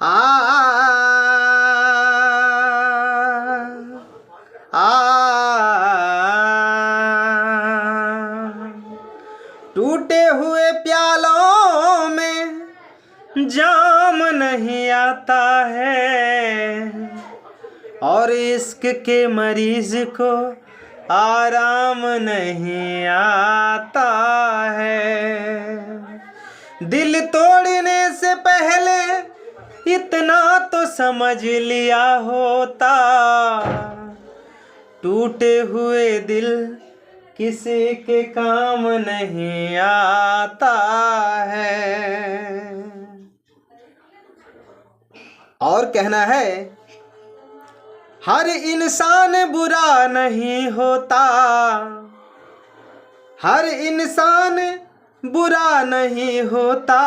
आ आ टूटे हुए प्यालों में जाम नहीं आता है और इश्क के मरीज को आराम नहीं आता है। दिल तोड़ने से पहले इतना तो समझ लिया होता, टूटे हुए दिल किसी के काम नहीं आता है। और कहना है, हर इंसान बुरा नहीं होता, हर इंसान बुरा नहीं होता,